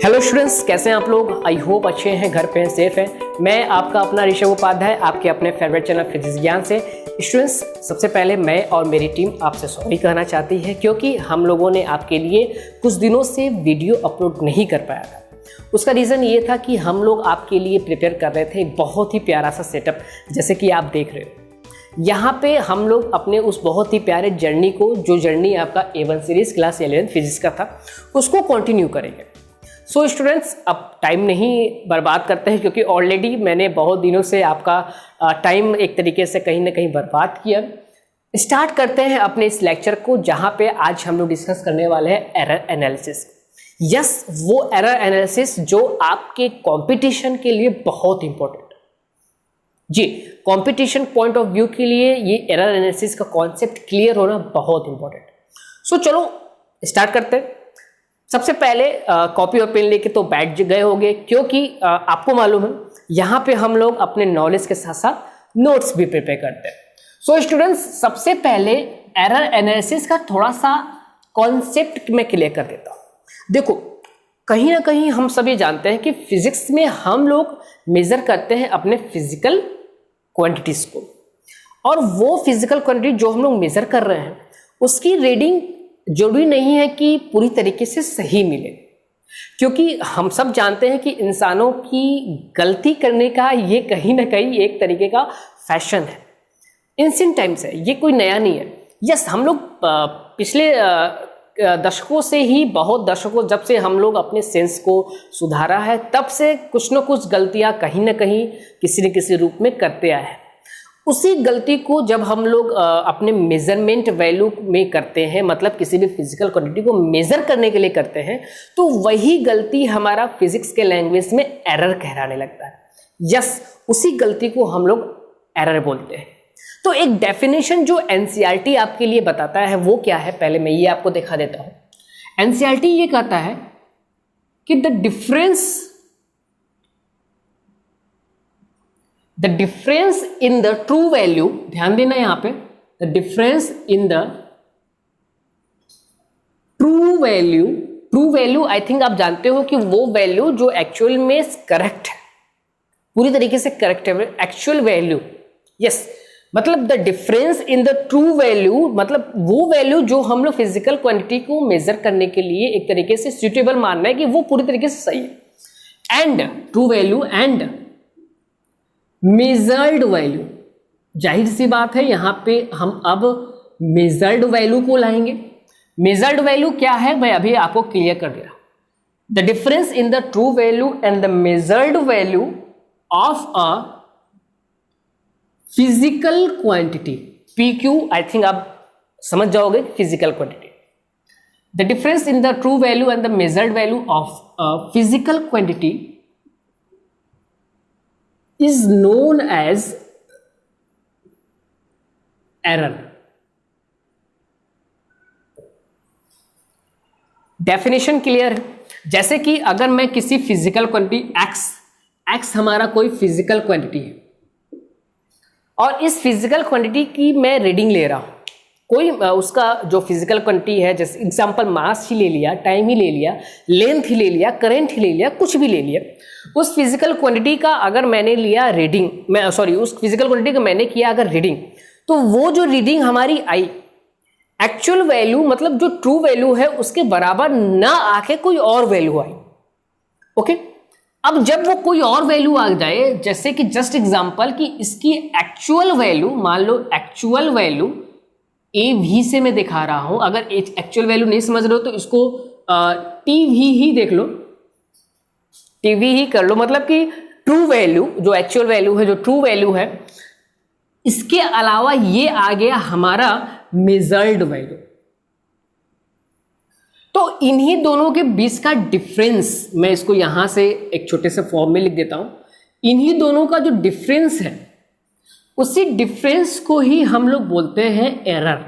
Hello students, कैसे हैं आप लोग। आई होप अच्छे हैं, घर पे हैं, सेफ हैं। मैं आपका अपना ऋषभ उपाध्याय, आपके अपने फेवरेट चैनल फिजिक्स ज्ञान से। स्टूडेंट्स, सबसे पहले मैं और मेरी टीम आपसे सॉरी कहना चाहती है, क्योंकि हम लोगों ने आपके लिए कुछ दिनों से वीडियो अपलोड नहीं कर पाया था। उसका रीज़न ये था कि हम लोग आपके लिए प्रिपेयर कर रहे थे एक बहुत ही प्यारा सा सेटअप, जैसे कि आप देख रहे हो। यहाँ पे हम लोग अपने उस बहुत ही प्यारे जर्नी को, जो जर्नी आपका A1 सीरीज क्लास 11 फिजिक्स का था, उसको कंटिन्यू करेंगे। सो स्टूडेंट्स, अब टाइम नहीं बर्बाद करते हैं, क्योंकि ऑलरेडी मैंने बहुत दिनों से आपका टाइम एक तरीके से कहीं ना कहीं बर्बाद किया। स्टार्ट करते हैं अपने इस लेक्चर को, जहाँ पे आज हम लोग डिस्कस करने वाले हैं एरर एनालिसिस। यस, वो एरर एनालिसिस जो आपके कंपटीशन के लिए बहुत इंपॉर्टेंट जी। कंपटीशन पॉइंट ऑफ व्यू के लिए ये एरर एनालिसिस का कॉन्सेप्ट क्लियर होना बहुत इंपॉर्टेंट। सो चलो स्टार्ट करते हैं। सबसे पहले कॉपी और पेन लेके तो बैठ गए होंगे, क्योंकि आपको मालूम है यहाँ पे हम लोग अपने नॉलेज के साथ साथ नोट्स भी प्रिपेयर करते हैं। सो स्टूडेंट्स, सबसे पहले एरर एनालिसिस का थोड़ा सा कॉन्सेप्ट मैं क्लियर कर देता हूँ। देखो, कहीं ना कहीं हम सभी जानते हैं कि फिजिक्स में हम लोग मेजर करते हैं अपने फिजिकल क्वांटिटीज को, और वो फिजिकल क्वांटिटी जो हम लोग मेजर कर रहे हैं उसकी रीडिंग जरूरी नहीं है कि पूरी तरीके से सही मिले, क्योंकि हम सब जानते हैं कि इंसानों की गलती करने का ये कहीं ना कहीं एक तरीके का फैशन है, एंशिएंट टाइम से, ये कोई नया नहीं है। यस, हम लोग पिछले दशकों से ही, बहुत दशकों, जब से हम लोग अपने सेंस को सुधारा है, तब से कुछ न कुछ गलतियां कहीं ना कहीं किसी न किसी रूप में करते आए हैं। उसी गलती को जब हम लोग अपने मेजरमेंट वैल्यू में करते हैं, मतलब किसी भी फिजिकल क्वांटिटी को मेजर करने के लिए करते हैं, तो वही गलती हमारा फिजिक्स के लैंग्वेज में एरर कहलाने लगता है। यस, उसी गलती को हम लोग एरर बोलते हैं। तो एक डेफिनेशन जो एनसीईआरटी आपके लिए बताता है वो क्या है, पहले मैं ये आपको दिखा देता हूं। एनसीईआरटी ये कहता है कि the difference in the true value, ध्यान देना यहां पे, the difference in the true value I think आप जानते हो कि वो वैल्यू जो एक्चुअल में करेक्ट है, पूरी तरीके से करेक्ट है, एक्चुअल वैल्यू। यस, मतलब the difference in the true value, मतलब वो वैल्यू जो हम लोग फिजिकल क्वांटिटी को मेजर करने के लिए एक तरीके से सुटेबल मानना है कि वो पूरी तरीके से सही है। And true value and measured value, जाहिर सी बात है यहां पे हम अब मेजर्ड वैल्यू को लाएंगे। मेजर्ड वैल्यू क्या है, मैं अभी आपको क्लियर कर दे रहा हूं। The difference in the true value and the measured value of a physical quantity, PQ, I think आप समझ जाओगे, physical quantity. The difference in the true value and the measured value of a physical quantity is known as error। Definition clear है। जैसे कि अगर मैं किसी physical quantity x हमारा कोई फिजिकल क्वांटिटी है, और इस फिजिकल क्वांटिटी की मैं रीडिंग ले रहा हूं, कोई उसका जो फिजिकल क्वांटिटी है, जैसे एग्जांपल मास ही ले लिया, टाइम ही ले लिया, लेंथ ही ले लिया, करंट ही ले लिया, कुछ भी ले लिया, उस फिजिकल क्वांटिटी का अगर मैंने लिया रीडिंग, उस फिजिकल क्वांटिटी का मैंने किया अगर रीडिंग, तो वो जो रीडिंग हमारी आई, एक्चुअल वैल्यू मतलब जो ट्रू वैल्यू है उसके बराबर ना आके कोई और वैल्यू आई। ओके, अब जब वो कोई और वैल्यू आ जाए, जैसे कि जस्ट एग्जांपल कि इसकी एक्चुअल वैल्यू, मान लो एक्चुअल वैल्यू AV से मैं दिखा रहा हूं, अगर एक्चुअल वैल्यू नहीं समझ रहे हो तो इसको TV ही देख लो, TV ही कर लो, मतलब कि ट्रू वैल्यू जो एक्चुअल वैल्यू है, जो ट्रू वैल्यू है, इसके अलावा ये आ गया हमारा मेजर्ड वैल्यू। तो इन्हीं दोनों के बीच का डिफरेंस, मैं इसको यहां से एक छोटे से फॉर्म में लिख देता हूं, इन्हीं दोनों का जो डिफरेंस है, उसी डिफरेंस को ही हम लोग बोलते हैं एरर।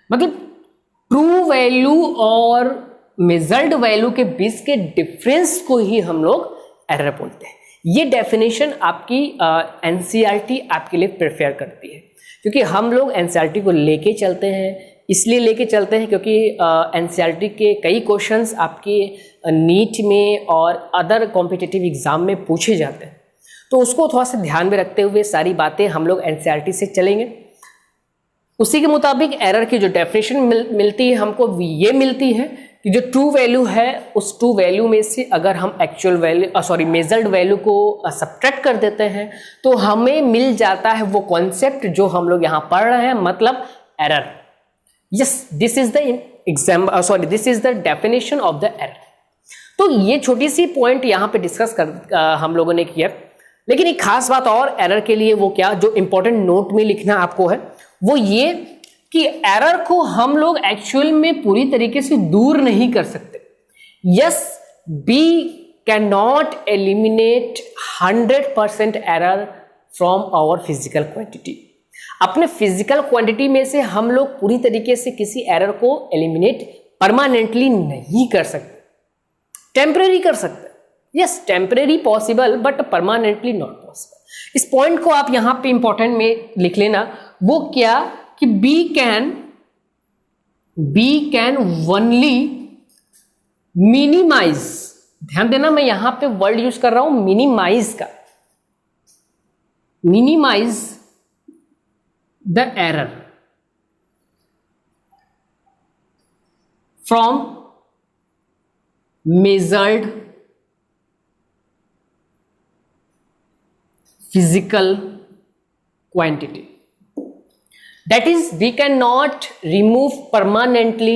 मतलब ट्रू वैल्यू और मेजर्ड वैल्यू के बीच के डिफरेंस को ही हम लोग एरर बोलते हैं। ये डेफिनेशन आपकी एनसीईआरटी आपके लिए प्रेफर करती है, क्योंकि हम लोग एनसीईआरटी को लेके चलते हैं, इसलिए लेके चलते हैं क्योंकि एनसीईआरटी के कई क्वेश्चंस आपके नीट में और अदर कॉम्पिटिटिव एग्जाम में पूछे जाते हैं, तो उसको थोड़ा सा ध्यान में रखते हुए सारी बातें हम लोग एनसीईआरटी से चलेंगे। उसी के मुताबिक एरर की जो डेफिनेशन मिलती है हमको ये मिलती है कि जो ट्रू वैल्यू है उस ट्रू वैल्यू में से अगर हम एक्चुअल वैल्यू मेजर्ड वैल्यू को सब्ट्रैक्ट कर देते हैं तो हमें मिल जाता है वो कॉन्सेप्ट जो हम लोग यहाँ पढ़ रहे हैं, मतलब error. Yes, this is the definition of the error. तो ये छोटी सी पॉइंट यहाँ पे डिस्कस हम लोगों ने किया, लेकिन एक खास बात और एरर के लिए वो क्या जो इंपॉर्टेंट नोट में लिखना आपको है वो ये कि एरर को हम लोग एक्चुअल में पूरी तरीके से दूर नहीं कर सकते। Yes, we can not eliminate 100% error from our physical quantity. अपने फिजिकल क्वांटिटी में से हम लोग पूरी तरीके से किसी एरर को एलिमिनेट परमानेंटली नहीं कर सकते, टेम्परेरी कर सकते। Yes, temporary possible but permanently not possible. इस पॉइंट को आप यहां पे इंपॉर्टेंट में लिख लेना। वो क्या कि बी कैन ओनली मिनिमाइज, ध्यान देना मैं यहां पे वर्ड यूज कर रहा हूं मिनिमाइज का, minimise the error from measured physical quantity. That is, we cannot remove permanently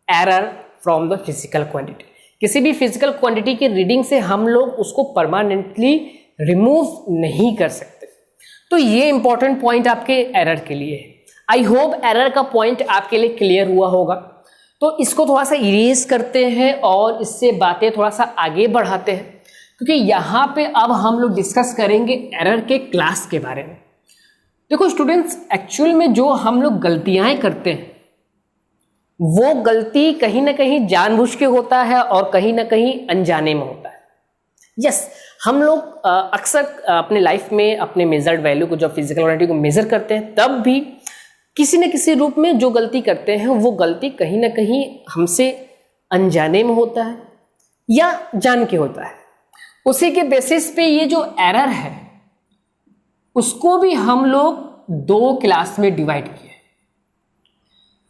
error from the physical quantity. किसी भी physical quantity की रीडिंग से हम लोग उसको permanently remove नहीं कर सकते। तो ये इंपॉर्टेंट पॉइंट आपके एरर के लिए है। आई होप एरर का पॉइंट आपके लिए क्लियर हुआ होगा। तो इसको थोड़ा सा इरेज करते हैं और इससे बातें थोड़ा सा आगे बढ़ाते हैं, क्योंकि यहाँ पे अब हम लोग डिस्कस करेंगे एरर के क्लास के बारे में। देखो स्टूडेंट्स, एक्चुअल में जो हम लोग गलतियां करते हैं वो गलती कहीं ना कहीं जानबूझ के होता है और कहीं ना कहीं अनजाने में होता है। यस, हम लोग अक्सर अपने लाइफ में अपने मेजर्ड वैल्यू को, जो फिजिकल क्वांटिटी को मेजर करते हैं, तब भी किसी न किसी रूप में जो गलती करते हैं वो गलती कहीं ना कहीं हमसे अनजाने में होता है या जान के होता है। उसी के बेसिस पे ये जो एरर है उसको भी हम लोग 2 क्लास में डिवाइड किए।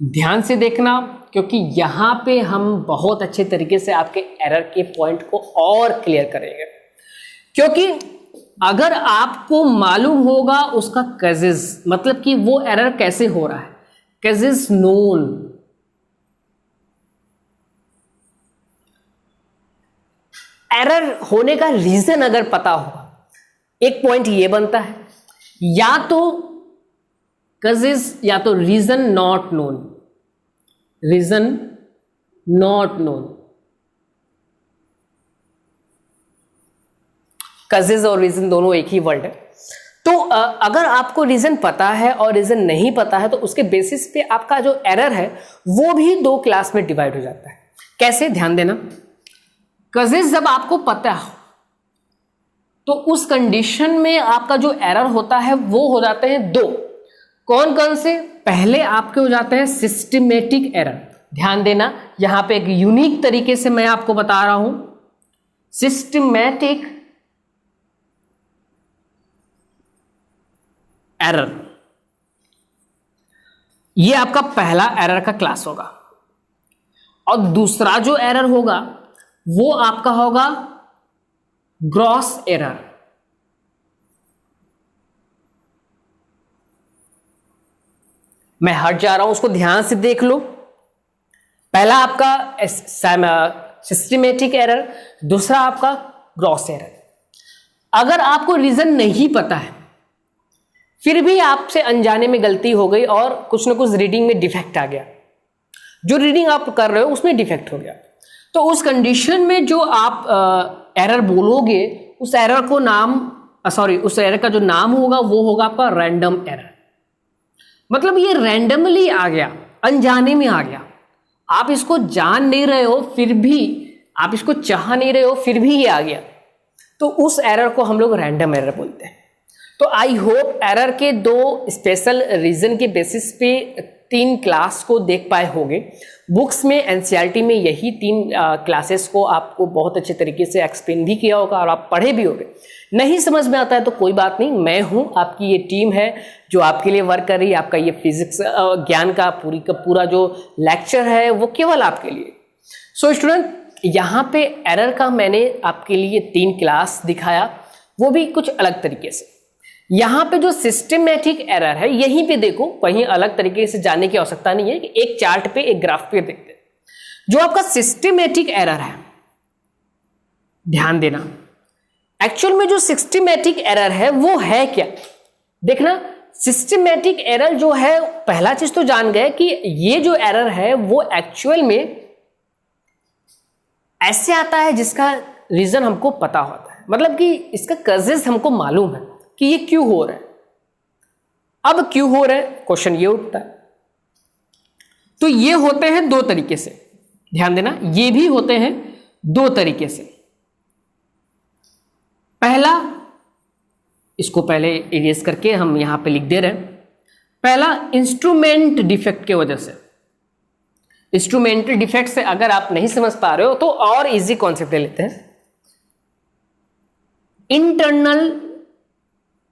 ध्यान से देखना, क्योंकि यहां पे हम बहुत अच्छे तरीके से आपके एरर के पॉइंट को और क्लियर करेंगे। क्योंकि अगर आपको मालूम होगा उसका कजेस, मतलब कि वो एरर कैसे हो रहा है, कजेस नोन, एरर होने का रीजन अगर पता होगा, एक पॉइंट ये बनता है या तो कजेस या तो reason not known, reason not known. Causes और रीजन दोनों एक ही वर्ड है। तो अगर आपको रीजन पता है और रीजन नहीं पता है तो उसके बेसिस पे आपका जो एरर है वो भी 2 क्लास में डिवाइड हो जाता है। कैसे, ध्यान देना। कजेस जब आपको पता हो तो उस कंडीशन में आपका जो एरर होता है वो हो जाते हैं 2। कौन कौन से? पहले आपके हो जाते हैं सिस्टमेटिक एरर। ध्यान देना, यहां पे एक यूनिक तरीके से मैं आपको बता रहा हूं, सिस्टमेटिक एरर। ये आपका पहला एरर का क्लास होगा। और दूसरा जो एरर होगा वो आपका होगा ग्रॉस एरर। मैं हट जा रहा हूं, उसको ध्यान से देख लो। पहला आपका सिस्टमेटिक एरर, दूसरा आपका ग्रॉस एरर। अगर आपको रीजन नहीं पता है फिर भी आपसे अनजाने में गलती हो गई और कुछ ना कुछ रीडिंग में डिफेक्ट आ गया, जो रीडिंग आप कर रहे हो उसमें डिफेक्ट हो गया, तो उस कंडीशन में जो आप एरर बोलोगे उस एरर को उस एरर का जो नाम होगा वो होगा आपका रैंडम एरर। मतलब ये रैंडमली आ गया, अनजाने में आ गया, आप इसको जान नहीं रहे हो फिर भी, आप इसको चाह नहीं रहे हो फिर भी ये आ गया, तो उस एरर को हम लोग रैंडम एरर बोलते हैं। तो आई होप एरर के 2 स्पेशल रीजन के बेसिस पे 3 क्लास को देख पाए होंगे। बुक्स में एनसीईआरटी में यही 3 क्लासेस को आपको बहुत अच्छे तरीके से एक्सप्लेन भी किया होगा और आप पढ़े भी होंगे। नहीं समझ में आता है तो कोई बात नहीं, मैं हूं, आपकी ये टीम है जो आपके लिए वर्क कर रही है। आपका ये फिजिक्स ज्ञान का पूरा जो लेक्चर है वो केवल आपके लिए। सो स्टूडेंट, यहाँ पे एरर का मैंने आपके लिए 3 क्लास दिखाया, वो भी कुछ अलग तरीके से। यहाँ पे जो सिस्टमेटिक एरर है यहीं पे देखो, कहीं अलग तरीके से जाने की आवश्यकता नहीं है कि एक चार्ट पे एक ग्राफ पे देखते हैं। जो आपका सिस्टमेटिक एरर है, ध्यान देना, एक्चुअल में जो सिस्टमेटिक एरर है वो है क्या। देखना, सिस्टमेटिक एरर जो है, पहला चीज तो जान गए कि ये जो एरर है वो एक्चुअल में ऐसे आता है जिसका रीजन हमको पता होता है, मतलब कि इसका कजेस हमको मालूम है कि ये क्यों हो रहा है। अब क्यों हो रहा है, क्वेश्चन ये उठता है। तो ये होते हैं 2 तरीके से, ध्यान देना, ये भी होते हैं 2 तरीके से। पहला, इसको पहले इरेज करके हम यहां पे लिख दे रहे हैं। पहला, इंस्ट्रूमेंट डिफेक्ट की वजह से। इंस्ट्रूमेंटल डिफेक्ट से अगर आप नहीं समझ पा रहे हो तो और इजी कॉन्सेप्ट ले लेते हैं।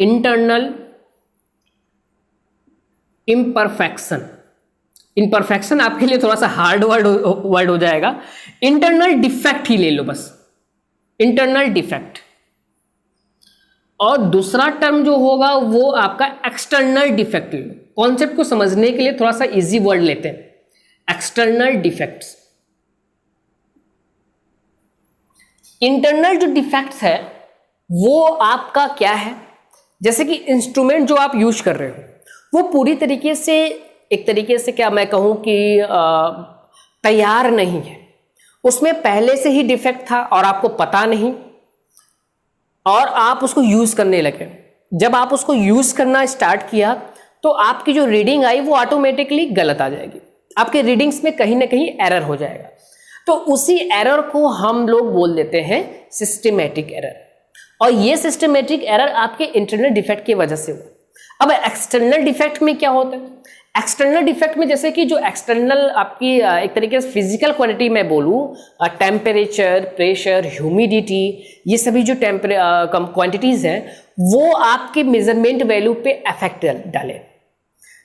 Internal imperfection. इम्परफेक्शन आपके लिए थोड़ा सा हार्ड वर्ड हो जाएगा। इंटरनल डिफेक्ट ही ले लो बस, इंटरनल डिफेक्ट। और दूसरा टर्म जो होगा वो आपका एक्सटर्नल डिफेक्ट ले लो। कॉन्सेप्ट को समझने के लिए थोड़ा सा इजी वर्ड लेते हैं, एक्सटर्नल डिफेक्ट्स। इंटरनल जो डिफेक्ट्स है वो आपका क्या है, जैसे कि इंस्ट्रूमेंट जो आप यूज कर रहे हो वो पूरी तरीके से, एक तरीके से क्या मैं कहूं कि तैयार नहीं है, उसमें पहले से ही डिफेक्ट था और आपको पता नहीं, और आप उसको यूज करने लगे। जब आप उसको यूज करना स्टार्ट किया तो आपकी जो रीडिंग आई वो ऑटोमेटिकली गलत आ जाएगी, आपके रीडिंग्स में कहीं ना कहीं एरर हो जाएगा। तो उसी एरर को हम लोग बोल देते हैं सिस्टमेटिक एरर, और ये सिस्टमेटिक एरर आपके इंटरनल डिफेक्ट की वजह से हुआ। अब एक्सटर्नल डिफेक्ट में क्या होता है, एक्सटर्नल डिफेक्ट में जैसे कि जो एक्सटर्नल आपकी एक तरीके से फिजिकल क्वांटिटी में बोलूँ, टेम्परेचर, प्रेशर, ह्यूमिडिटी, ये सभी जो क्वांटिटीज हैं वो आपके मेजरमेंट वैल्यू पे इफेक्ट डाले।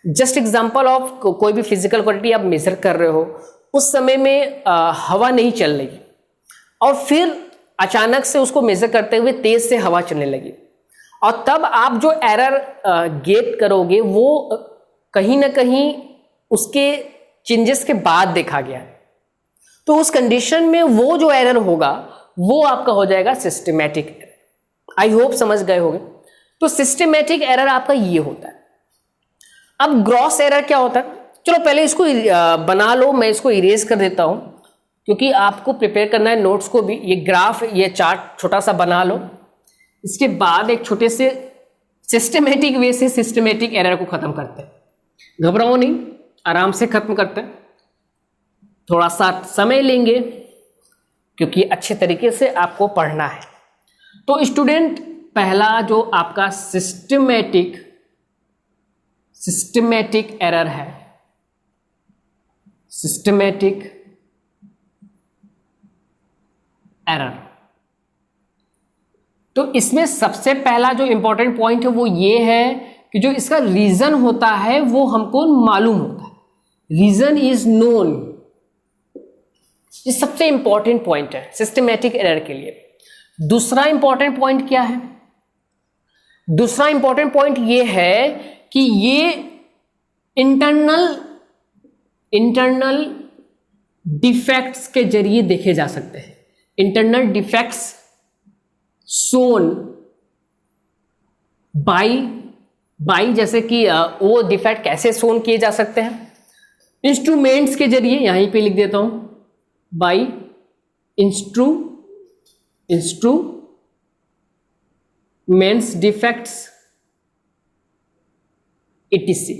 जस्ट एग्जांपल ऑफ, कोई भी फिजिकल क्वांटिटी आप मेजर कर रहे हो, उस समय में हवा नहीं चल रही और फिर अचानक से उसको मेजर करते हुए तेज से हवा चलने लगी, और तब आप जो एरर गेट करोगे वो कहीं ना कहीं उसके चेंजेस के बाद देखा गया। तो उस कंडीशन में वो जो एरर होगा वो आपका हो जाएगा सिस्टमेटिक एरर। आई होप समझ गए होंगे। तो सिस्टमेटिक एरर आपका ये होता है। अब ग्रॉस एरर क्या होता है, चलो पहले इसको बना लो, मैं इसको इरेज कर देता हूं क्योंकि आपको प्रिपेयर करना है नोट्स को भी। ये ग्राफ, ये चार्ट छोटा सा बना लो, इसके बाद एक छोटे से सिस्टमेटिक वे से सिस्टमेटिक एरर को खत्म करते हैं। घबराओ नहीं, आराम से खत्म करते हैं, थोड़ा सा समय लेंगे क्योंकि अच्छे तरीके से आपको पढ़ना है। तो स्टूडेंट, पहला जो आपका सिस्टमेटिक एरर है, सिस्टमेटिक एरर, तो इसमें सबसे पहला जो इंपॉर्टेंट पॉइंट है वो ये है कि जो इसका रीजन होता है वो हमको मालूम होता है, रीजन इज नोन। ये सबसे इंपॉर्टेंट पॉइंट है सिस्टमेटिक एरर के लिए। दूसरा इंपॉर्टेंट पॉइंट क्या है, दूसरा इंपॉर्टेंट पॉइंट ये है कि ये इंटरनल डिफेक्ट्स के जरिए देखे जा सकते हैं। इंटरनल डिफेक्ट्स सोन बाई जैसे कि वो डिफेक्ट कैसे सोन किए जा सकते हैं, इंस्ट्रूमेंट्स के जरिए, यहीं पे लिख देता हूं, by instruments defects etc।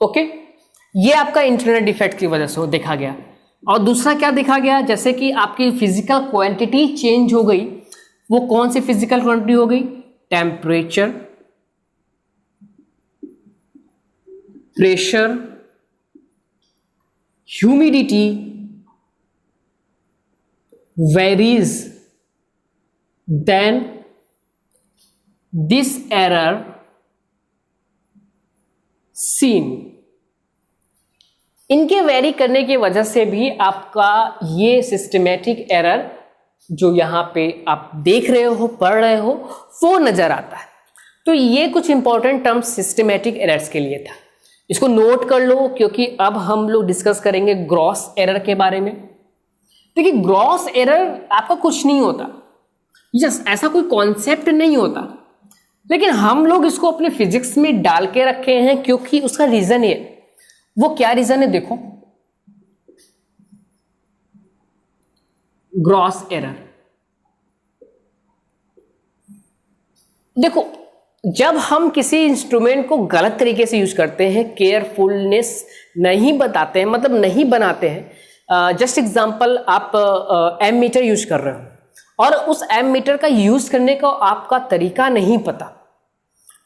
Okay, ये आपका इंटरनल डिफेक्ट की वजह से देखा गया। और दूसरा क्या देखा गया, जैसे कि आपकी फिजिकल क्वांटिटी चेंज हो गई। वो कौन सी फिजिकल क्वांटिटी हो गई, temperature, pressure, humidity varies, then this error seen। इनके वेरी करने की वजह से भी आपका ये सिस्टमेटिक एरर जो यहाँ पे आप देख रहे हो, पढ़ रहे हो, वो नजर आता है। तो ये कुछ इंपॉर्टेंट टर्म्स सिस्टमेटिक एरर्स के लिए था, इसको नोट कर लो, क्योंकि अब हम लोग डिस्कस करेंगे ग्रॉस एरर के बारे में। देखिए, ग्रॉस एरर आपका कुछ नहीं होता, यस, ऐसा कोई कॉन्सेप्ट नहीं होता, लेकिन हम लोग इसको अपने फिजिक्स में डाल के रखे हैं, क्योंकि उसका रीजन है। वो क्या रीजन है? देखो, ग्रॉस एरर। देखो, जब हम किसी इंस्ट्रूमेंट को गलत तरीके से यूज करते हैं, केयरफुलनेस नहीं बताते हैं, मतलब नहीं बनाते हैं। जस्ट एग्जांपल, आप एमीटर यूज कर रहे हो और उस एमीटर का यूज करने का आपका तरीका नहीं पता,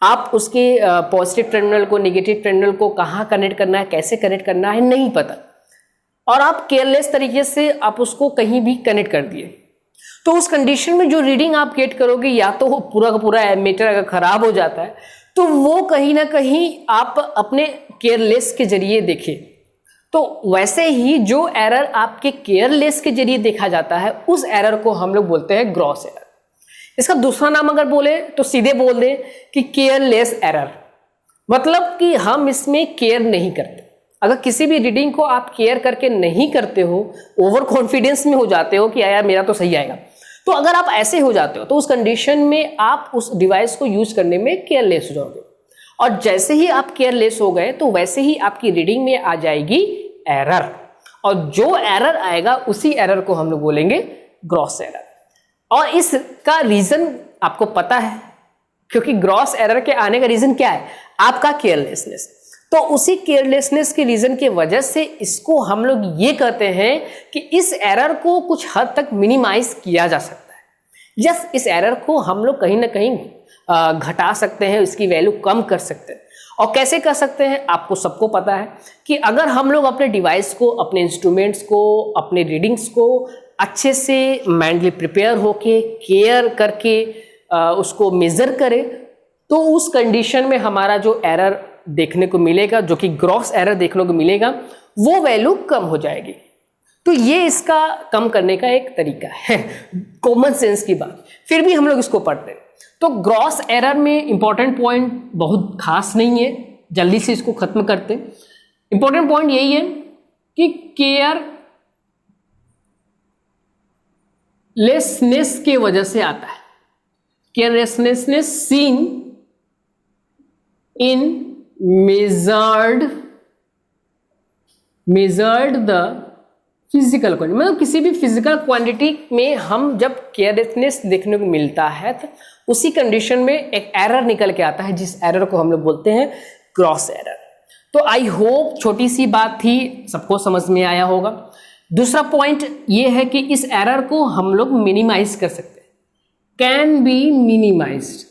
आप उसके पॉजिटिव टर्मिनल को, नेगेटिव टर्मिनल को कहाँ कनेक्ट करना है, कैसे कनेक्ट करना है, नहीं पता, और आप केयरलेस तरीके से आप उसको कहीं भी कनेक्ट कर दिए, तो उस कंडीशन में जो रीडिंग आप गेट करोगे, या तो वो पूरा का पूरा एमीटर अगर खराब हो जाता है तो वो कहीं ना कहीं आप अपने केयरलेस के जरिए देखें। तो वैसे ही जो एरर आपके केयरलेस के जरिए देखा जाता है, उस एरर को हम लोग बोलते हैं ग्रॉस एरर। इसका दूसरा नाम अगर बोले तो सीधे बोल दें कि केयरलेस एरर, मतलब कि हम इसमें केयर नहीं करते। अगर किसी भी रीडिंग को आप केयर करके नहीं करते हो, ओवर कॉन्फिडेंस में हो जाते हो कि यार मेरा तो सही आएगा, तो अगर आप ऐसे हो जाते हो तो उस कंडीशन में आप उस डिवाइस को यूज करने में केयरलेस हो जाओगे, और जैसे ही आप केयरलेस हो गए तो वैसे ही आपकी रीडिंग में आ जाएगी एरर, और जो एरर आएगा उसी एरर को हम लोग बोलेंगे ग्रॉस एरर। और इसका रीजन आपको पता है, क्योंकि ग्रॉस एरर के आने का रीजन क्या है? आपका केयरलेसनेस। तो उसी केयरलेसनेस के रीजन की वजह से इसको हम लोग ये कहते हैं कि इस एरर को कुछ हद तक मिनिमाइज किया जा सकता है। यस, इस एरर को हम लोग कहीं ना कहीं घटा सकते हैं, इसकी वैल्यू कम कर सकते हैं। और कैसे कर सकते हैं? आपको सबको पता है कि अगर हम लोग अपने डिवाइस को, अपने इंस्ट्रूमेंट्स को, अपने रीडिंग्स को अच्छे से मेंटली प्रिपेयर होके, केयर करके उसको मेजर करें, तो उस कंडीशन में हमारा जो एरर देखने को मिलेगा, जो कि ग्रॉस एरर देखने को मिलेगा, वो वैल्यू कम हो जाएगी। तो ये इसका कम करने का एक तरीका है, कॉमन सेंस की बात। फिर भी हम लोग इसको पढ़ते हैं। तो ग्रॉस एरर में इंपॉर्टेंट पॉइंट बहुत खास नहीं है, जल्दी से इसको खत्म करते हैं। इंपॉर्टेंट पॉइंट यही है कि केयरलेसनेस की वजह से आता है। Carelessness seen in measured the physical quantity, मतलब किसी भी फिजिकल क्वांटिटी में हम जब केयरलेसनेस देखने को मिलता है तो उसी कंडीशन में एक एरर निकल के आता है, जिस एरर को हम लोग बोलते हैं ग्रॉस एरर। तो आई होप छोटी सी बात थी, सबको समझ में आया होगा। दूसरा पॉइंट ये है कि इस एरर को हम लोग मिनिमाइज कर सकते हैं, कैन बी मिनिमाइज।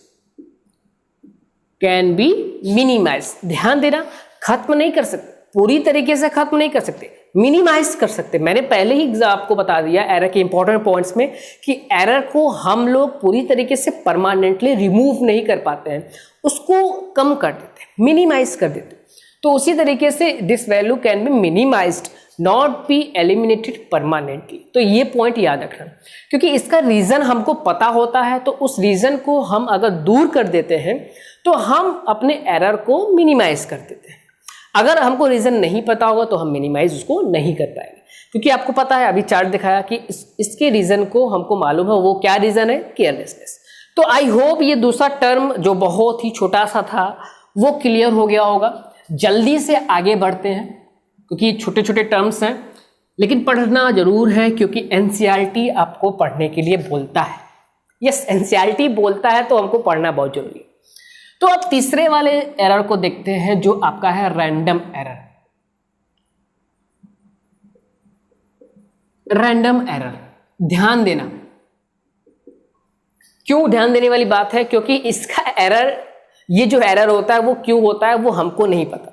ध्यान देना, खत्म नहीं कर सकते, पूरी तरीके से खत्म नहीं कर सकते, मिनिमाइज कर सकते। मैंने पहले ही आपको बता दिया एरर के इंपॉर्टेंट पॉइंट्स में कि एरर को हम लोग पूरी तरीके से परमानेंटली रिमूव नहीं कर पाते हैं, उसको कम कर देते हैं, मिनिमाइज कर देते हैं। तो उसी तरीके से this value can be minimised, not be eliminated permanently. तो ये पॉइंट याद रखना, क्योंकि इसका रीजन हमको पता होता है, तो उस रीजन को हम अगर दूर कर देते हैं तो हम अपने एरर को मिनिमाइज कर देते हैं। अगर हमको रीजन नहीं पता होगा तो हम मिनिमाइज उसको नहीं कर पाएंगे, क्योंकि आपको पता है, अभी चार्ट दिखाया कि इसके रीजन को हमको मालूम है, वो क्या रीजन है? केयरलेसनेस। तो आई होप ये दूसरा टर्म जो बहुत ही छोटा सा था वो क्लियर हो गया होगा। जल्दी से आगे बढ़ते हैं, क्योंकि छोटे छोटे टर्म्स हैं, लेकिन पढ़ना जरूर है, क्योंकि एनसीईआरटी आपको पढ़ने के लिए बोलता है। यस, एनसीईआरटी बोलता है तो हमको पढ़ना बहुत जरूरी है। तो अब तीसरे वाले एरर को देखते हैं, जो आपका है रैंडम एरर। रैंडम एरर, ध्यान देना। क्यों ध्यान देने वाली बात है? क्योंकि इसका एरर, ये जो एरर होता है वो क्यों होता है वो हमको नहीं पता।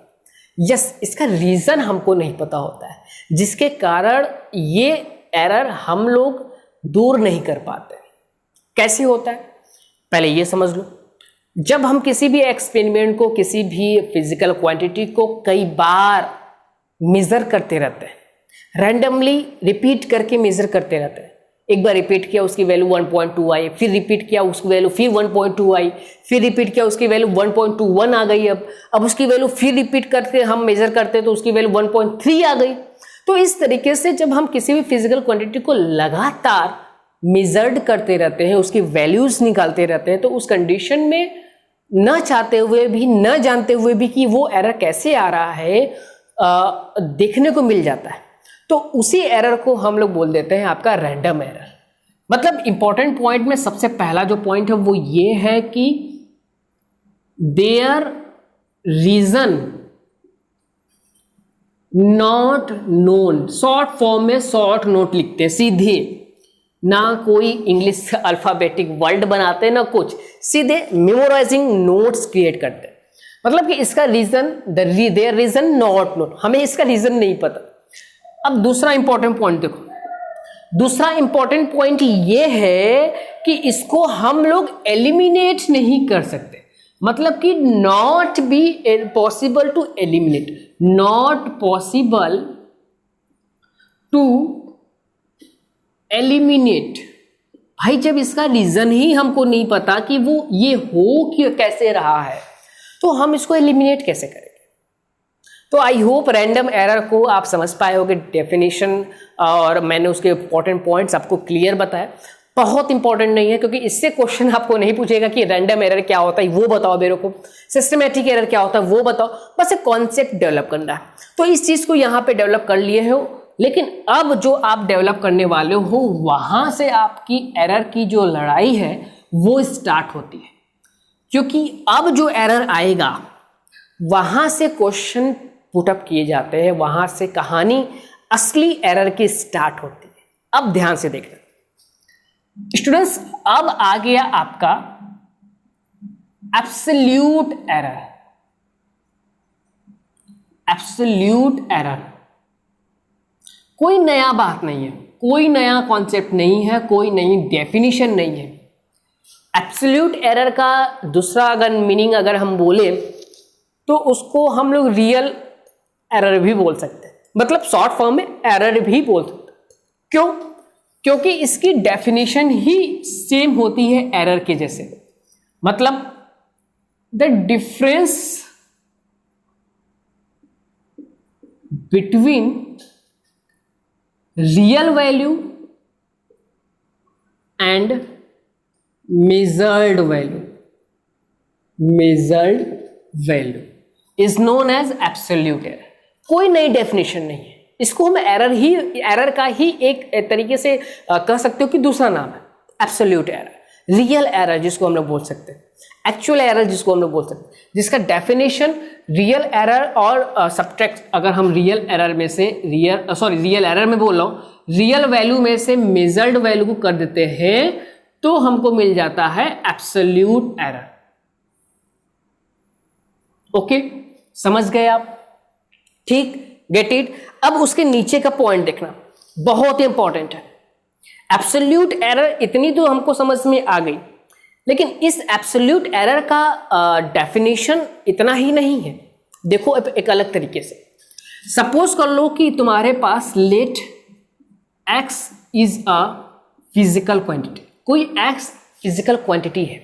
यस, इसका रीज़न हमको नहीं पता होता है, जिसके कारण ये एरर हम लोग दूर नहीं कर पाते। कैसे होता है पहले ये समझ लो। जब हम किसी भी एक्सपेरिमेंट को, किसी भी फिजिकल क्वांटिटी को कई बार मेजर करते रहते हैं, रैंडमली रिपीट करके मेजर करते रहते हैं, एक बार रिपीट किया उसकी वैल्यू 1.2 आई, फिर रिपीट किया उसकी वैल्यू फिर 1.2 आई, फिर रिपीट किया उसकी वैल्यू 1.21 आ गई, अब उसकी वैल्यू फिर रिपीट करके हम मेजर करते तो उसकी वैल्यू 1.3 आ गई। तो इस तरीके से जब हम किसी भी फिजिकल क्वांटिटी को लगातार मेजर्ड करते रहते हैं, उसकी वैल्यूज निकालते रहते हैं, तो उस कंडीशन में न चाहते हुए भी, न जानते हुए भी कि वो एरर कैसे आ रहा है, देखने को मिल जाता है। तो उसी एरर को हम लोग बोल देते हैं आपका रैंडम एरर। मतलब इंपॉर्टेंट पॉइंट में सबसे पहला जो पॉइंट है वो ये है कि their reason not known. Short form में शॉर्ट नोट लिखते हैं सीधे, ना कोई इंग्लिश अल्फाबेटिक वर्ड बनाते, ना कुछ, सीधे मेमोराइजिंग नोट्स क्रिएट करते हैं। मतलब कि इसका reason, their reason not known, हमें इसका रीजन नहीं पता। अब दूसरा इंपॉर्टेंट पॉइंट देखो, दूसरा इंपॉर्टेंट पॉइंट ये है कि इसको हम लोग एलिमिनेट नहीं कर सकते। मतलब कि not be possible to eliminate, not possible to eliminate. भाई जब इसका रीजन ही हमको नहीं पता कि वो ये हो कि कैसे रहा है, तो हम इसको एलिमिनेट कैसे करेंगे? तो आई होप रैंडम एरर को आप समझ पाए होगे, डेफिनेशन और मैंने उसके इंपॉर्टेंट पॉइंट्स आपको क्लियर बताया। बहुत इंपॉर्टेंट नहीं है, क्योंकि इससे क्वेश्चन आपको नहीं पूछेगा कि रैंडम एरर क्या होता है वो बताओ मेरे को, सिस्टमेटिक एरर क्या होता है वो बताओ, बस एक कॉन्सेप्ट डेवलप करना है। तो इस चीज को यहाँ पे डेवलप कर लिए हो, लेकिन अब जो आप डेवलप करने वाले हो वहां से आपकी एरर की जो लड़ाई है वो स्टार्ट होती है। क्योंकि अब जो एरर आएगा वहां से क्वेश्चन पुटअप किए जाते हैं, वहां से कहानी असली एरर की स्टार्ट होती है। अब ध्यान से देखना स्टूडेंट्स, अब आ गया आपका एब्सोल्यूट एरर। एब्सोल्यूट एरर कोई नया बात नहीं है, कोई नया कॉन्सेप्ट नहीं है, कोई नई डेफिनेशन नहीं है। एब्सोल्यूट एरर का दूसरा अगर मीनिंग अगर हम बोले तो उसको हम लोग रियल एरर भी बोल सकते हैं, मतलब शॉर्ट फॉर्म में एरर भी बोल सकते हैं। क्यों? क्योंकि इसकी डेफिनेशन ही सेम होती है एरर के जैसे। मतलब the difference between real value and measured value, measured value is known as absolute error. कोई नई डेफिनेशन नहीं है, इसको हम एरर का ही एक तरीके से कह सकते हो कि दूसरा नाम है एब्सोल्यूट एरर, रियल एरर जिसको हम लोग बोल सकते हैं, एक्चुअल एरर जिसको हम लोग बोल सकते हैं, जिसका डेफिनेशन रियल एरर और सब्ट्रैक्ट, अगर हम रियल एरर में से रियल एरर में बोल रहा हूं, रियल वैल्यू में से मेजर्ड वैल्यू को कर देते हैं तो हमको मिल जाता है एब्सोल्यूट एरर। ओके, समझ गए आप? ठीक, गेट इट। अब उसके नीचे का पॉइंट देखना, बहुत इंपॉर्टेंट है। एब्सोल्यूट एरर इतनी तो हमको समझ में आ गई, लेकिन इस एब्सोल्यूट एरर का डेफिनेशन इतना ही नहीं है। देखो एक अलग तरीके से, सपोज कर लो कि तुम्हारे पास let x is a physical quantity, कोई एक्स फिजिकल क्वांटिटी है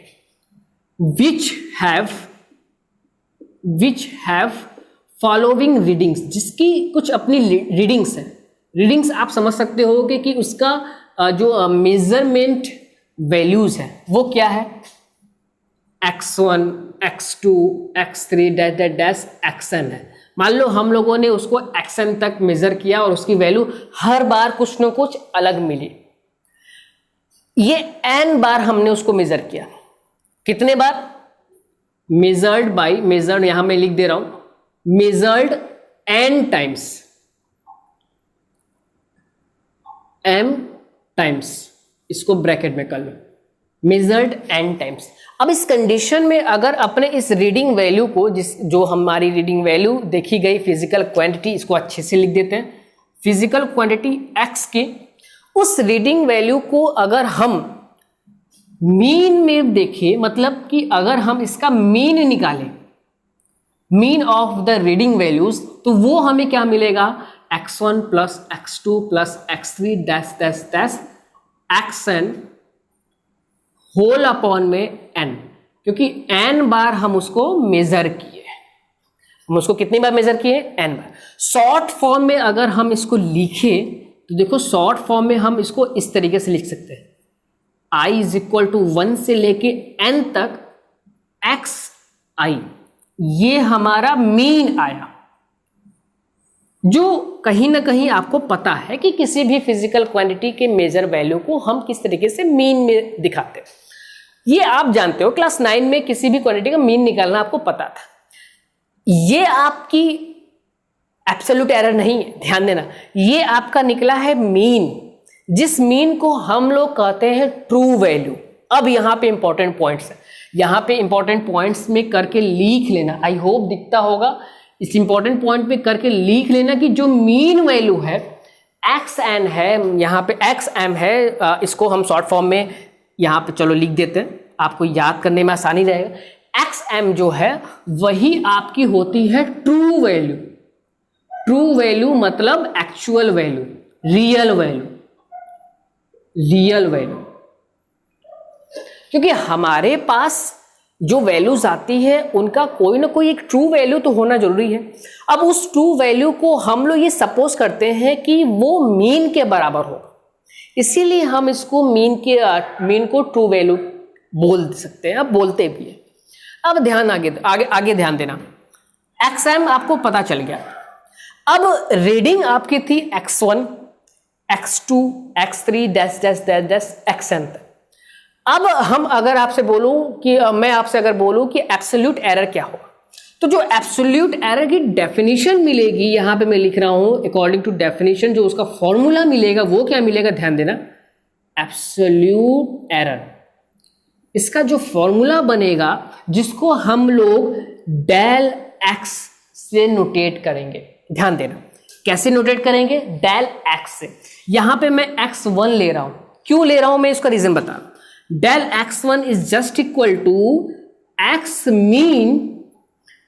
विच हैव फॉलोइंग रीडिंग्स, जिसकी कुछ अपनी रीडिंग्स है। रीडिंग्स आप समझ सकते हो कि उसका जो मेजरमेंट वैल्यूज है वो क्या है, x1, x2, x3 dash xn है। मान लो हम लोगों ने उसको xn तक मेजर किया और उसकी वैल्यू हर बार कुछ न कुछ अलग मिली। ये n बार हमने उसको मेजर किया, कितने बार? मेजर्ड बाई, मेजर्ड यहां मैं लिख दे रहा हूं, measured n times, m times, इसको ब्रैकेट में कर लो, मेजर्ड n टाइम्स। अब इस कंडीशन में अगर अपने इस रीडिंग वैल्यू को जो हमारी रीडिंग वैल्यू देखी गई फिजिकल क्वांटिटी, इसको अच्छे से लिख देते हैं। फिजिकल क्वांटिटी x की उस रीडिंग वैल्यू को अगर हम मीन में देखें, मतलब कि अगर हम इसका मीन निकालें, mean of the reading values, तो वो हमें क्या मिलेगा, x1 plus x2 plus x3 dash dash dash xn whole upon में n, क्योंकि n बार हम उसको मेजर किए, हम उसको कितनी बार मेजर किए, n बार। शॉर्ट फॉर्म में अगर हम इसको लिखें तो देखो शॉर्ट फॉर्म में हम इसको इस तरीके से लिख सकते हैं, i इज इक्वल टू 1 से लेके n तक xi, ये हमारा मीन आया। जो कहीं ना कहीं आपको पता है कि किसी भी फिजिकल क्वांटिटी के मेजर वैल्यू को हम किस तरीके से मीन में दिखाते हैं, ये आप जानते हो। क्लास 9 में किसी भी क्वांटिटी का मीन निकालना आपको पता था। ये आपकी एब्सोल्यूट एरर नहीं है, ध्यान देना, ये आपका निकला है मीन, जिस मीन को हम लोग कहते हैं ट्रू वैल्यू। अब यहां पे इंपॉर्टेंट पॉइंट्स है, यहां पे इंपॉर्टेंट पॉइंट्स में करके लिख लेना, आई होप दिखता होगा। इस इंपॉर्टेंट पॉइंट पे करके लिख लेना कि जो मीन वैल्यू है xn है, यहाँ पे xm है, इसको हम शॉर्ट फॉर्म में यहाँ पे चलो लिख देते हैं, आपको याद करने में आसानी रहेगा। xm जो है वही आपकी होती है ट्रू वैल्यू। ट्रू वैल्यू मतलब actual value, real value, real value, क्योंकि हमारे पास जो वैल्यूज आती है उनका कोई ना कोई एक ट्रू वैल्यू तो होना जरूरी है। अब उस ट्रू वैल्यू को हम लोग ये सपोज करते हैं कि वो मीन के बराबर होगा, इसीलिए हम इसको मीन को ट्रू वैल्यू बोल सकते हैं, अब बोलते भी है। अब ध्यान आगे ध्यान देना, xm आपको पता चल गया। अब रीडिंग आपकी थी x1, x2, x3 dash dash dash dash xn तक। अब हम अगर आपसे बोलूं कि मैं आपसे अगर बोलूं कि एब्सोल्यूट एरर क्या होगा, तो जो एब्सोल्यूट एरर की डेफिनेशन मिलेगी, यहां पे मैं लिख रहा हूं अकॉर्डिंग टू डेफिनेशन, जो उसका फॉर्मूला मिलेगा वो क्या मिलेगा, ध्यान देना, एब्सोल्यूट एरर। इसका जो फॉर्मूला बनेगा जिसको हम लोग डेल x से नोटेट करेंगे, ध्यान देना कैसे नोटेट करेंगे, डेल x से। यहां पे मैं x1 ले रहा हूं, क्यों ले रहा हूं मैं इसका रीजन बता रहा हूं। Del x1 is just equal to x mean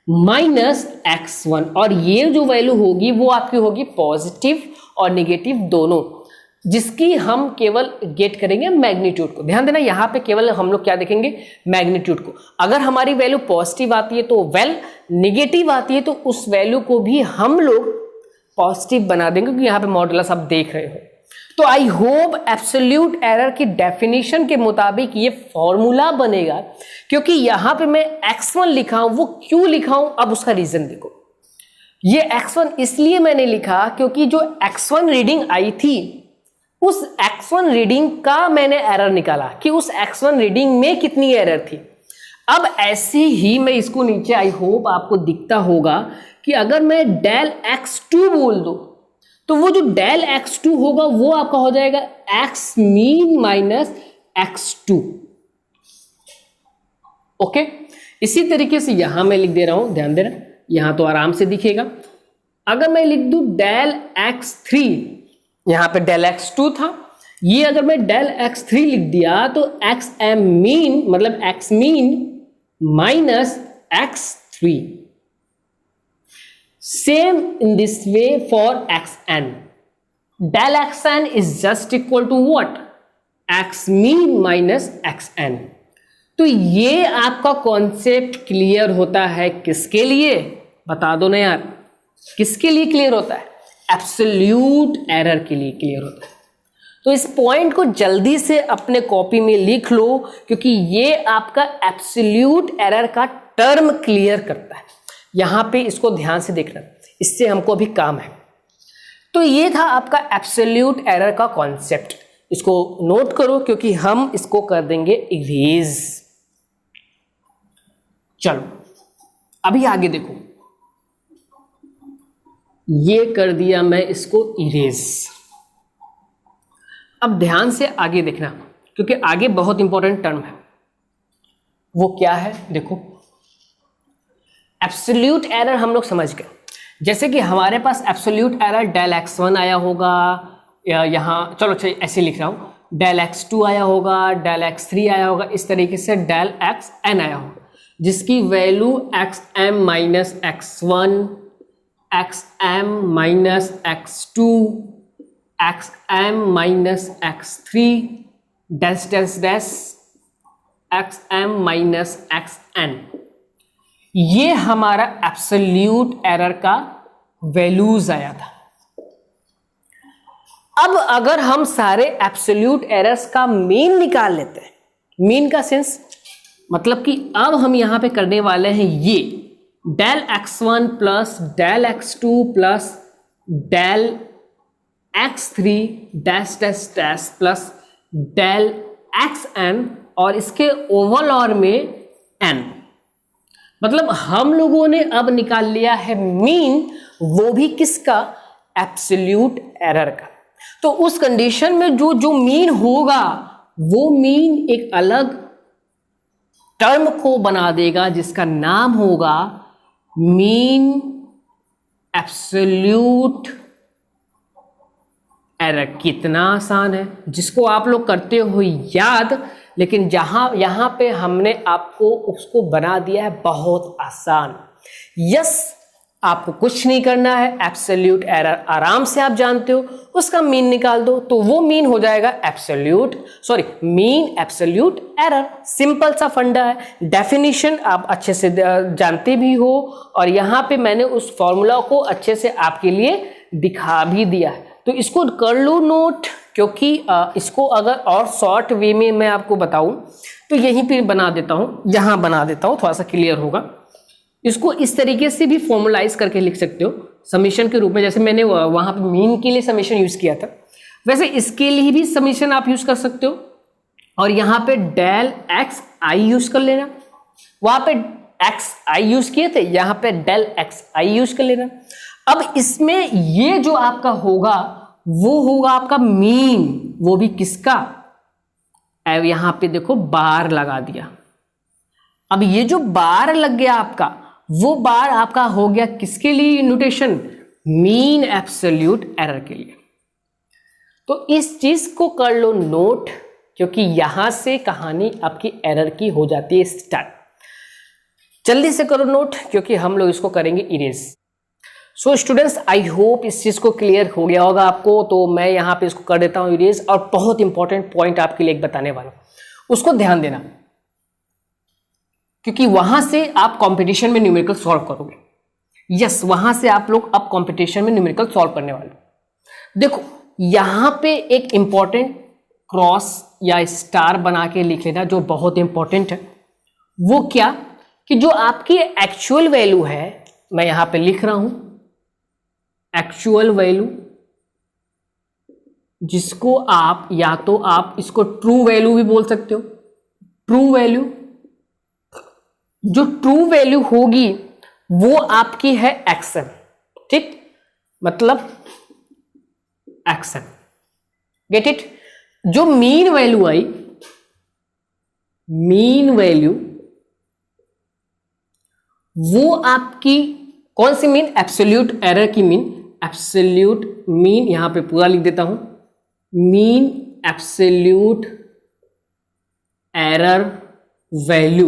minus x1, और ये जो वैल्यू होगी वो आपकी होगी पॉजिटिव और निगेटिव दोनों, जिसकी हम केवल गेट करेंगे मैग्नीट्यूड को। ध्यान देना यहां पे केवल हम लोग क्या देखेंगे, मैग्नीट्यूड को। अगर हमारी वैल्यू पॉजिटिव आती है तो वेल, निगेटिव आती है तो उस वैल्यू को भी हम लोग पॉजिटिव बना देंगे, क्योंकि यहां पे मॉडुलस आप देख रहे हो। तो आई होप एब्सोल्यूट एरर की डेफिनेशन के मुताबिक ये फॉर्मूला बनेगा, क्योंकि यहां पे मैं x1 लिखा हूं, वो क्यों लिखा हूं, अब उसका रीजन देखो। ये x1 इसलिए मैंने लिखा क्योंकि जो x1 रीडिंग आई थी, उस x1 रीडिंग का मैंने एरर निकाला कि उस x1 रीडिंग में कितनी एरर थी। अब ऐसे ही मैं इसको नीचे, आई होप आपको दिखता होगा कि अगर मैं डेल x2 बोल दूं, तो वो जो डेल x2 होगा वो आपका हो जाएगा x mean minus x2। Okay, इसी तरीके से यहां मैं लिख दे रहा हूं, ध्यान देना, यहां तो आराम से दिखेगा। अगर मैं लिख दूं डेल x3, यहां पे डेल x2 था, ये अगर मैं डेल x3 लिख दिया तो xm मीन मतलब x mean minus x3। Same in this way for xn. Del xn is just equal to what? x mean minus xn. तो ये आपका कॉन्सेप्ट क्लियर होता है किसके लिए, बता दो ना यार, किसके लिए क्लियर होता है, एब्सोल्यूट एरर के लिए क्लियर होता है। तो इस पॉइंट को जल्दी से अपने कॉपी में लिख लो, क्योंकि ये आपका एब्सोल्यूट एरर का टर्म क्लियर करता है। यहां पे इसको ध्यान से देखना, इससे हमको अभी काम है। तो ये था आपका एब्सोल्यूट एरर का कॉन्सेप्ट, इसको नोट करो क्योंकि हम इसको कर देंगे इरेज। चलो अभी आगे देखो, ये कर दिया मैं इसको इरेज। अब ध्यान से आगे देखना, क्योंकि आगे बहुत इंपॉर्टेंट टर्म है। वो क्या है देखो, एब्सोल्यूट एरर हम लोग समझ गए। जैसे कि हमारे पास एब्सोल्यूट एरर डेल x1 आया होगा, या यहाँ चलो अच्छा ऐसे लिख रहा हूँ, डेल x2 आया होगा, डेल x3 आया होगा, इस तरीके से डेल xn आया होगा, जिसकी value xm minus x1, xm minus x2, xm minus x3 dash dash dash xm minus xn, ये हमारा एब्सोल्यूट एरर का वैल्यूज आया था। अब अगर हम सारे एब्सोल्यूट एरर्स का मीन निकाल लेते हैं, मीन का सेंस मतलब कि अब हम यहां पे करने वाले हैं ये del x1 plus del x2 plus del x3 dash dash dash plus del xn और इसके ओवल और में n, मतलब हम लोगों ने अब निकाल लिया है मीन, वो भी किसका, एब्सोल्यूट एरर का। तो उस कंडीशन में जो जो मीन होगा वो मीन एक अलग टर्म को बना देगा जिसका नाम होगा मीन एब्सोल्यूट एरर। कितना आसान है, जिसको आप लोग करते हो याद, लेकिन यहां पे हमने आपको उसको बना दिया है बहुत आसान। यस, आपको कुछ नहीं करना है, एब्सोल्यूट एरर आराम से आप जानते हो, उसका मीन निकाल दो तो वो मीन हो जाएगा मीन एब्सोल्यूट एरर। सिंपल सा फंडा है, डेफिनेशन आप अच्छे से जानते भी हो, और यहां पे मैंने उस फॉर्मूला को अच्छे से आपके लिए दिखा भी दिया है। तो इसको कर लो नोट, क्योंकि इसको अगर और शॉर्ट वे में मैं आपको बताऊं तो यहीं पे बना देता हूं, यहां बना देता हूं, थोड़ा सा क्लियर होगा। इसको इस तरीके से भी फॉर्मुलाइज करके लिख सकते हो समीशन के रूप में, जैसे मैंने वहां पे मीन के लिए समीशन यूज किया था, वैसे इसके लिए भी समीशन आप यूज कर सकते हो। और यहां पे डेल एक्स आई यूज कर लेना, वहां पे एक्स आई यूज किए थे, यहां पे डेल एक्स आई यूज कर लेना। अब इसमें ये जो आपका होगा वो होगा आपका मीन, वो भी किसका, यहां पे देखो बार लगा दिया। अब ये जो बार लग गया आपका, वो बार आपका हो गया किसके लिए नोटेशन, मीन एब्सोल्यूट एरर के लिए। तो इस चीज को कर लो नोट, क्योंकि यहां से कहानी आपकी एरर की हो जाती है स्टार्ट। जल्दी से करो नोट, क्योंकि हम लोग इसको करेंगे erase. So students, I hope इस चीज को क्लियर हो गया होगा आपको। तो मैं यहां पे इसको कर देता हूं इरेज, और बहुत इंपॉर्टेंट पॉइंट आपके लिए एक बताने वाला हूं, उसको ध्यान देना, क्योंकि वहां से आप कंपटीशन में न्यूमेरिकल सॉल्व करोगे। यस, वहां से आप लोग अब कंपटीशन में न्यूमेरिकल सॉल्व करने वाले। देखो यहां पे एक इंपॉर्टेंट क्रॉस या स्टार बना के लिख लेना, जो बहुत इंपॉर्टेंट है। वो क्या, कि जो आपकी एक्चुअल वैल्यू है, मैं यहां पे लिख रहा हूं एक्चुअल वैल्यू, जिसको आप या तो आप इसको ट्रू वैल्यू भी बोल सकते हो। ट्रू वैल्यू, जो ट्रू वैल्यू होगी वो आपकी है एक्सएम, ठीक, मतलब एक्सएम, गेट इट। जो मीन वैल्यू आई, मीन वैल्यू, वो आपकी कौन सी मीन, एब्सोल्यूट एरर की मीन। एब्सोल्यूट मीन यहां पे पूरा लिख देता हूं, मीन एब्सोल्यूट एरर वैल्यू,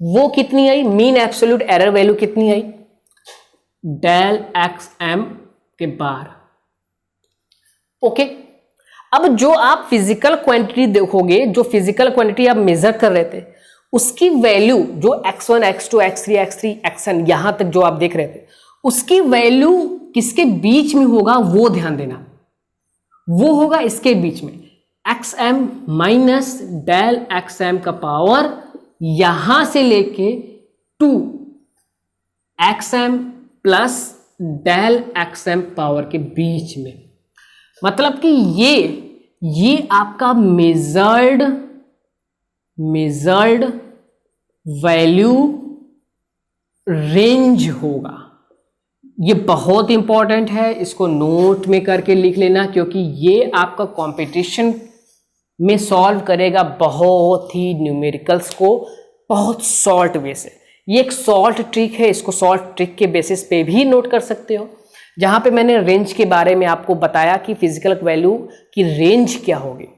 वो कितनी आई, मीन एब्सोल्यूट एरर वैल्यू कितनी आई, डेल एक्स एम के बार। ओके, अब जो आप फिजिकल क्वांटिटी देखोगे, जो फिजिकल क्वांटिटी आप मेजर कर रहे थे, उसकी वैल्यू जो x1, x2, x3, x3, xn यहां तक जो आप देख रहे थे, उसकी वैल्यू किसके बीच में होगा, वो ध्यान देना। वो होगा इसके बीच में, xm माइनस डेल xm का पावर यहां से लेके 2 xm plus del xm power के बीच में। मतलब कि ये आपका मेजर्ड वैल्यू रेंज होगा। ये बहुत इंपॉर्टेंट है, इसको नोट में करके लिख लेना, क्योंकि ये आपका कंपटीशन में सॉल्व करेगा बहुत ही न्यूमेरिकल्स को बहुत शॉर्ट वे से। ये एक शॉर्ट ट्रिक है, इसको शॉर्ट ट्रिक के बेसिस पे भी नोट कर सकते हो, जहां पे मैंने रेंज के बारे में आपको बताया कि फिजिकल वैल्यू की रेंज क्या होगी।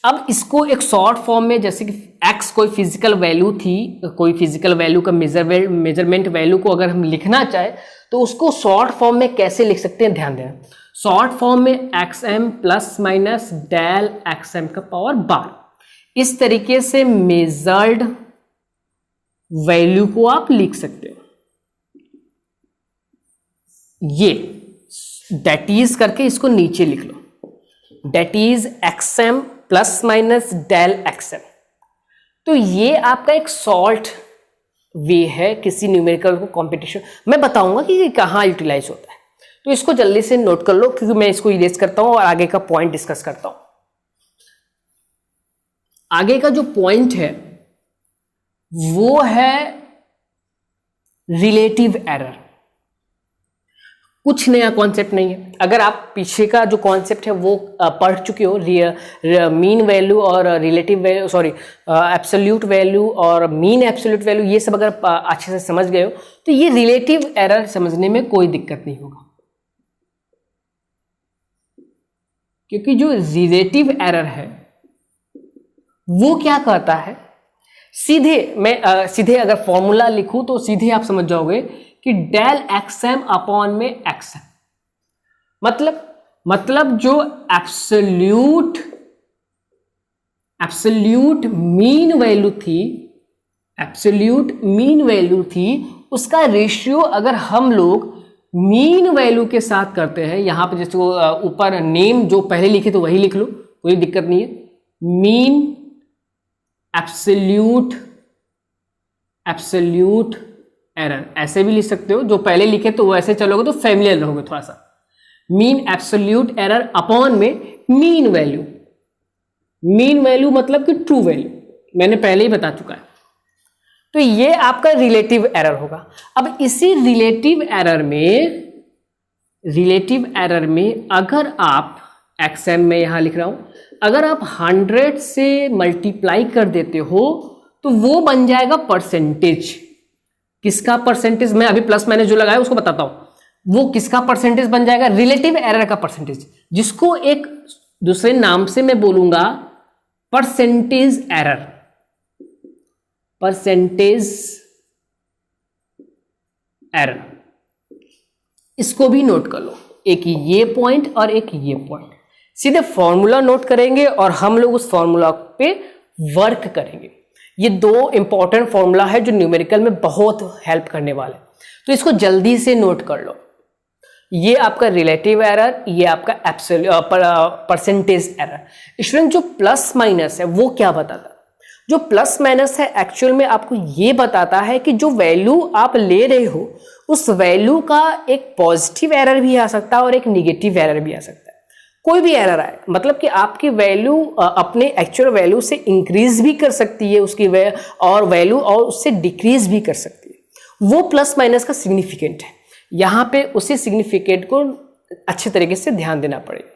अब इसको एक शॉर्ट फॉर्म में, जैसे कि x कोई फिजिकल वैल्यू थी, कोई फिजिकल वैल्यू का मेजरमेंट वैल्यू को अगर हम लिखना चाहे तो उसको शॉर्ट फॉर्म में कैसे लिख सकते हैं, ध्यान देना। शॉर्ट फॉर्म में xm plus minus del xm का पावर बार, इस तरीके से मेजर्ड वैल्यू को आप लिख सकते हो। ये दैट इज करके इसको नीचे लिख लो, that is xm plus minus del xm। तो ये आपका एक शॉर्ट वे है किसी न्यूमेरिकल को कॉम्पिटिशन। मैं बताऊंगा कि ये कहाँ यूटिलाइज होता है, तो इसको जल्दी से नोट कर लो, क्योंकि मैं इसको इरेज करता हूं और आगे का पॉइंट डिस्कस करता हूं। आगे का जो पॉइंट है वो है रिलेटिव एरर। कुछ नया कॉन्सेप्ट नहीं है, अगर आप पीछे का जो कॉन्सेप्ट है वो पढ़ चुके हो, मीन वैल्यू और relative value, sorry absolute value और मीन एब्सोल्यूट वैल्यू, ये सब अगर अच्छे से समझ गए हो तो ये रिलेटिव एरर समझने में कोई दिक्कत नहीं होगा। क्योंकि जो रिलेटिव एरर है वो क्या कहता है, सीधे अगर फॉर्मूला लिखूं तो सीधे आप समझ जाओगे कि डेल xm अपॉन में xm, मतलब जो एब्सोल्यूट मीन वैल्यू थी, उसका रेशियो अगर हम लोग मीन वैल्यू के साथ करते हैं, यहां पे जैसे वो ऊपर नेम जो पहले लिखे तो वही लिख लो, कोई दिक्कत नहीं है। मीन एब्सोल्यूट एरर ऐसे भी लिख सकते हो, जो पहले लिखे तो वैसे चलोगे तो फैमिलियर रहोगे थोड़ा सा। मीन एब्सोल्यूट एरर अपॉन में मीन वैल्यू मतलब कि ट्रू वैल्यू, मैंने पहले ही बता चुका है। तो ये आपका रिलेटिव एरर होगा। अब इसी रिलेटिव एरर में अगर आप xm में यहां लिख रहा हूं, अगर आप 100 से मल्टीप्लाई कर देते हो तो वो बन जाएगा परसेंटेज। किसका परसेंटेज, मैं अभी प्लस माइनस जो लगाया उसको बताता हूं, वो किसका परसेंटेज बन जाएगा, रिलेटिव एरर का परसेंटेज, जिसको एक दूसरे नाम से मैं बोलूंगा परसेंटेज एरर। इसको भी नोट कर लो, एक ये पॉइंट और एक ये पॉइंट। सीधे फॉर्मूला नोट करेंगे और हम लोग उस फॉर्मूला पे वर्क करेंगे। ये दो इंपॉर्टेंट फॉर्मूला है जो न्यूमेरिकल में बहुत हेल्प करने वाले, तो इसको जल्दी से नोट कर लो। ये आपका रिलेटिव एरर, ये आपका परसेंटेज एरर। स्टूडेंट, जो प्लस माइनस है वो क्या बताता है? जो प्लस माइनस है एक्चुअल में आपको ये बताता है कि जो वैल्यू आप ले रहे हो उस वैल्यू का एक पॉजिटिव एरर भी आ सकता है और एक निगेटिव एरर भी आ सकता है। कोई भी एरर आए, मतलब कि आपकी वैल्यू अपने एक्चुअल वैल्यू से इंक्रीज भी कर सकती है उसकी वैल्यू और उससे डिक्रीज भी कर सकती है। वो प्लस माइनस का सिग्निफिकेंट है। यहाँ पे उसी सिग्निफिकेंट को अच्छे तरीके से ध्यान देना पड़ेगा।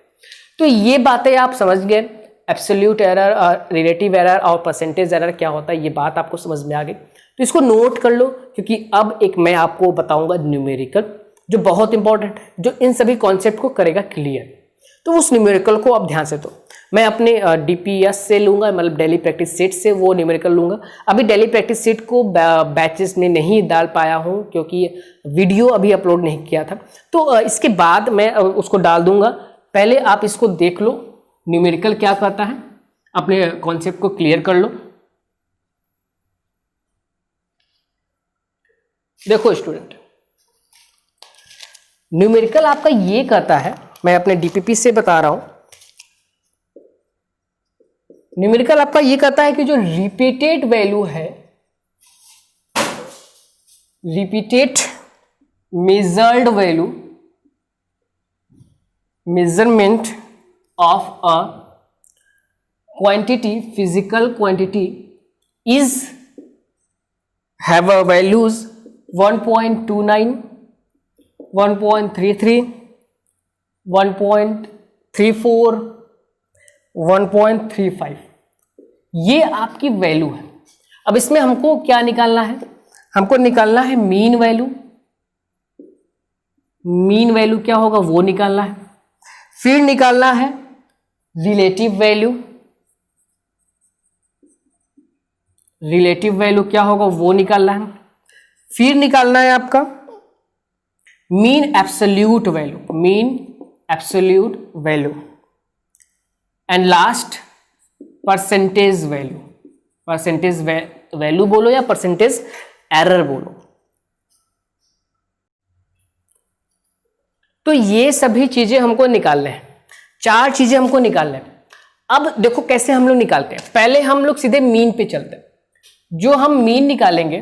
तो ये बातें आप समझ गए, एब्सोल्यूट एरर और रिलेटिव एरर और परसेंटेज एरर क्या होता है, ये बात आपको समझ में आ गई। तो इसको नोट कर लो, क्योंकि अब एक मैं आपको बताऊंगा न्यूमेरिकल जो बहुत इंपॉर्टेंट है, जो इन सभी कॉन्सेप्ट को करेगा क्लियर। तो उस न्यूमेरिकल को अब ध्यान से, तो मैं अपने DPS से लूंगा, मतलब डेली प्रैक्टिस सेट से वो न्यूमेरिकल लूंगा। अभी डेली प्रैक्टिस सेट को बैचेस में नहीं डाल पाया हूं क्योंकि वीडियो अभी अपलोड नहीं किया था, तो इसके बाद मैं उसको डाल दूंगा। पहले आप इसको देख लो न्यूमेरिकल क्या कहता है, अपने कॉन्सेप्ट को क्लियर कर लो। देखो स्टूडेंट, न्यूमेरिकल आपका ये कहता है, मैं अपने DPP से बता रहा हूं, न्यूमेरिकल आपका ये कहता है कि जो रिपीटेड वैल्यू है, repeated measured value, measurement of a quantity, physical quantity is have a values 1.29, 1.33, 1.34 1.35, ये आपकी वैल्यू है। अब इसमें हमको क्या निकालना है, हमको निकालना है मीन वैल्यू। मीन वैल्यू क्या होगा वो निकालना है, फिर निकालना है रिलेटिव वैल्यू। रिलेटिव वैल्यू क्या होगा वो निकालना है, फिर निकालना है आपका mean absolute value, mean absolute value, and last percentage value. Percentage value बोलो या परसेंटेज एरर बोलो। तो ये सभी चीजें हमको निकालने हैं, 4 चीजें हमको निकालने हैं। अब देखो कैसे हम लोग निकालते हैं। पहले हम लोग सीधे मीन पे चलते हैं। जो हम मीन निकालेंगे,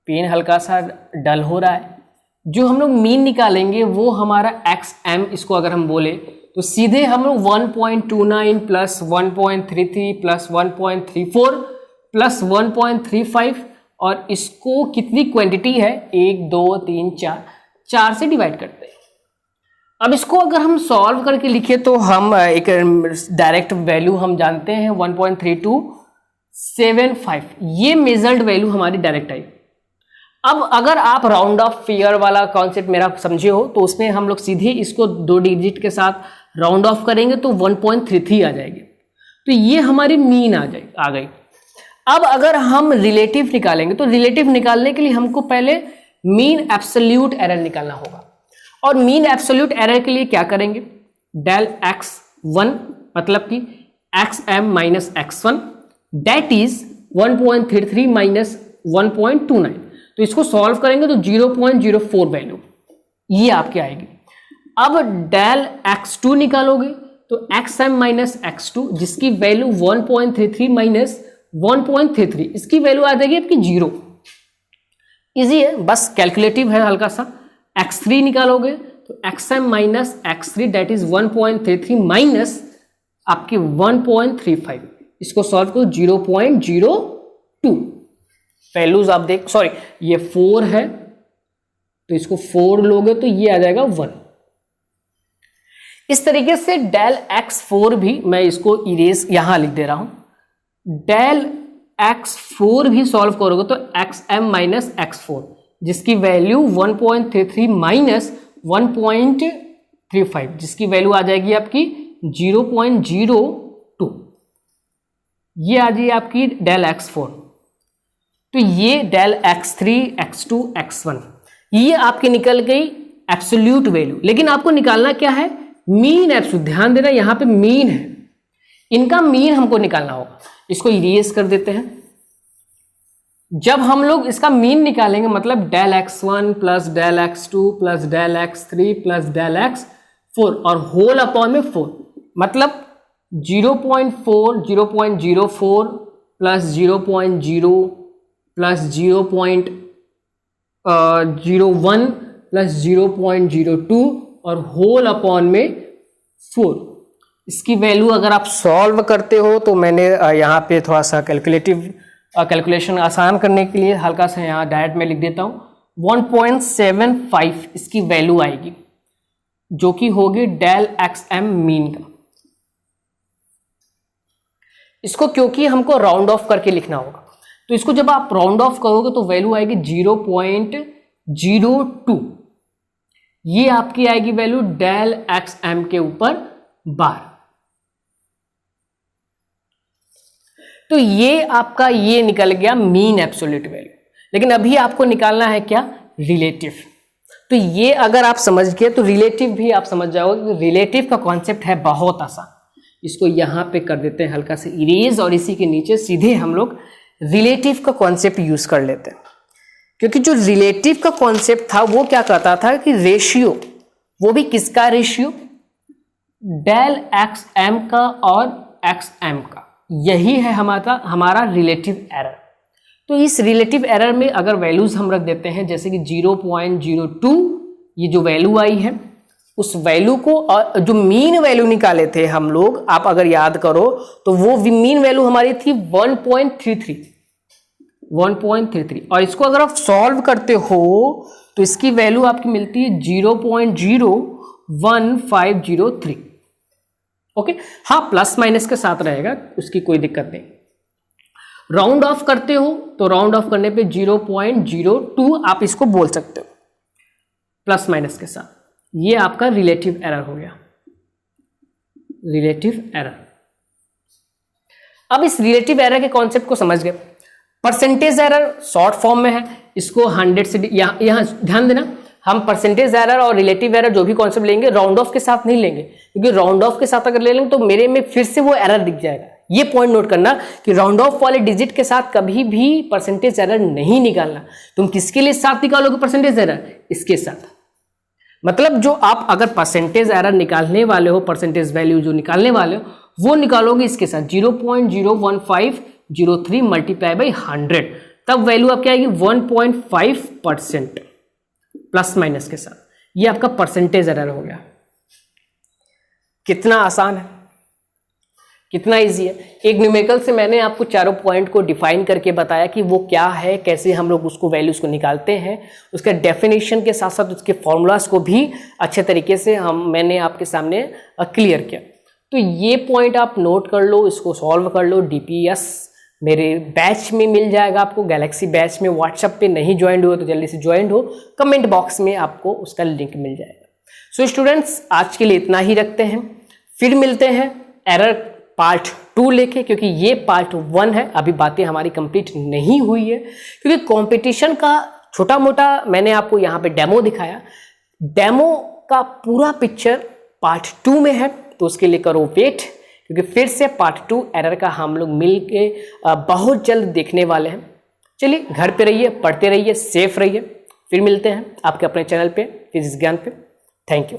पेन हल्का सा डल हो रहा है, जो हम लोग मीन निकालेंगे वो हमारा एक्स एम, इसको अगर हम बोले तो सीधे हम लोग 1.29 प्लस 1.33 प्लस 1.34 प्लस 1.35, और इसको कितनी क्वांटिटी है 1 2 3 4 से डिवाइड करते हैं। अब इसको अगर हम सॉल्व करके लिखे तो हम एक डायरेक्ट वैल्यू हम जानते हैं 1.3275, ये मेजर्ड वैल्यू हमारी डायरेक्ट आई। अब अगर आप राउंड ऑफ फिगर वाला कॉन्सेप्ट मेरा समझे हो तो उसमें हम लोग सीधे इसको 2 डिजिट के साथ राउंड ऑफ करेंगे तो 1.33 आ जाएगी, तो ये हमारी मीन आ गई। अब अगर हम रिलेटिव निकालेंगे तो रिलेटिव निकालने के लिए हमको पहले मीन एब्सोल्यूट एरर निकालना होगा, और मीन एब्सोल्यूट एरर के लिए क्या करेंगे, डेल x1 मतलब कि xm minus x1 that is 1.33 minus 1.29, तो इसको सॉल्व करेंगे तो 0.04 वैल्यू ये आपकी आएगी। अब डेल x2 निकालोगे तो xm माइनस x2 जिसकी वैल्यू 1.33 माइनस 1.33, इसकी वैल्यू आ जाएगी आपकी 0। इजी है, बस कैलकुलेटिव है हल्का सा। x3 निकालोगे तो xm minus x3 that is 1.33 minus आपकी 1.35, इसको सॉल्व करो 0.02 वैल्यूज आप देख, सॉरी ये 4 है तो इसको 4 लोगे तो ये आ जाएगा 1। इस तरीके से डेल x4 भी मैं इसको इरेज यहां लिख दे रहा हूं, डेल x4 भी सॉल्व करोगे तो xm माइनस x4 जिसकी वैल्यू 1.33 माइनस 1.35 जिसकी वैल्यू आ जाएगी आपकी 0.02, ये आ जाएगी आपकी डेल x4। तो ये डेल x3 x2 x1 ये आपकी निकल गई एब्सोल्यूट वैल्यू, लेकिन आपको निकालना क्या है, मीन एब्सोल्यूट। ध्यान देना यहां पे मीन है, इनका मीन हमको निकालना होगा। इसको इरेज कर देते हैं। जब हम लोग इसका मीन निकालेंगे मतलब del x1 plus del x2 plus del x3 plus del x4 और होल अपॉन में 4 मतलब 0.4 0.04 प्लस 0.0 प्लस 0.01 प्लस 0.02 और होल अपॉन में 4। इसकी वैल्यू अगर आप सॉल्व करते हो तो मैंने यहाँ पे थोड़ा सा कैलकुलेशन आसान करने के लिए हल्का सा यहाँ डायरेक्ट में लिख देता हूँ 1.75 इसकी वैल्यू आएगी जो कि होगी डेल xm मीन का। इसको क्योंकि हमको राउंड ऑफ करके लिखना होगा तो इसको जब आप राउंड ऑफ करोगे तो वैल्यू आएगी 0.02, ये आपकी आएगी वैल्यू डेल xm के ऊपर बार। तो ये आपका ये निकल गया मीन एब्सोल्यूट वैल्यू, लेकिन अभी आपको निकालना है क्या, रिलेटिव। तो ये अगर आप समझ गए तो रिलेटिव भी आप समझ जाओगे कि रिलेटिव का कॉन्सेप्ट है बहुत आसान। इसको यहां पे कर देते हैं हल्का से इरेज और इसी के नीचे सीधे हम लोग रिलेटिव का कॉन्सेप्ट यूज कर लेते हैं, क्योंकि जो रिलेटिव का कॉन्सेप्ट था वो क्या कहता था कि रेशियो, वो भी किसका रेशियो, डेल xm का और xm का, यही है हमारा रिलेटिव एरर। तो इस रिलेटिव एरर में अगर वैल्यूज हम रख देते हैं जैसे कि 0.02 ये जो वैल्यू आई है उस वैल्यू को, और जो मीन वैल्यू निकाले थे हम लोग, आप अगर याद करो तो वो मीन वैल्यू हमारी थी 1.33 और इसको अगर आप सॉल्व करते हो तो इसकी वैल्यू आपकी मिलती है 0.01503। ओके, हाँ प्लस माइनस के साथ रहेगा, उसकी कोई दिक्कत नहीं। राउंड ऑफ करते हो तो राउंड ऑफ करने पे 0.02 आप इसको बोल सकते हो प्लस माइनस के साथ। ये आपका रिलेटिव एरर हो गया, रिलेटिव एरर। अब इस रिलेटिव एरर के कॉन्सेप्ट को समझ गए। परसेंटेज एरर शॉर्ट फॉर्म में है, इसको 100 से यहाँ ध्यान देना, हम परसेंटेज एरर और रिलेटिव एरर जो भी कॉन्सेप्ट लेंगे राउंड ऑफ के साथ नहीं लेंगे, क्योंकि राउंड ऑफ के साथ अगर ले लेंगे तो मेरे में फिर से वो एरर दिख जाएगा। ये पॉइंट नोट करना कि राउंड ऑफ वाले डिजिट के साथ कभी भी परसेंटेज एरर नहीं निकालना। तुम किसके लिए साथ निकालोगे परसेंटेज एरर? इसके साथ। मतलब जो आप अगर परसेंटेज एरर निकालने वाले हो, परसेंटेज वैल्यू जो निकालने वाले हो वो निकालोगे इसके साथ 0.01503 मल्टीप्लाई बाई 100, तब वैल्यू आपकी आएगी 1.5% प्लस माइनस के साथ। ये आपका परसेंटेज एरर हो गया। कितना आसान है, कितना इजी है। एक न्यूमेरिकल से मैंने आपको चारों पॉइंट को डिफाइन करके बताया कि वो क्या है, कैसे हम लोग उसको वैल्यूज को निकालते हैं, उसका डेफिनेशन के साथ साथ उसके फॉर्मूलाज को भी अच्छे तरीके से मैंने आपके सामने क्लियर किया। तो ये पॉइंट आप नोट कर लो, इसको सॉल्व कर लो। DPS मेरे बैच में मिल जाएगा आपको, गैलेक्सी बैच में। व्हाट्सएप पे नहीं ज्वाइन हो तो जल्दी से ज्वाइन हो, कमेंट बॉक्स में आपको उसका लिंक मिल जाएगा। सो स्टूडेंट्स, आज के लिए इतना ही रखते हैं, फिर मिलते हैं एरर पार्ट 2 लेके, क्योंकि ये पार्ट 1 है, अभी बातें हमारी कंप्लीट नहीं हुई है, क्योंकि कंपटीशन का छोटा मोटा मैंने आपको यहाँ पे डेमो दिखाया। डेमो का पूरा पिक्चर पार्ट 2 में है, तो उसके लिए करो वेट, क्योंकि फिर से पार्ट 2 एरर का हम लोग मिल के बहुत जल्द देखने वाले हैं। चलिए, घर पे रहिए, पढ़ते रहिए, सेफ रहिए। फिर मिलते हैं आपके अपने चैनल पे फिजिक्स ज्ञान पे। Thank you.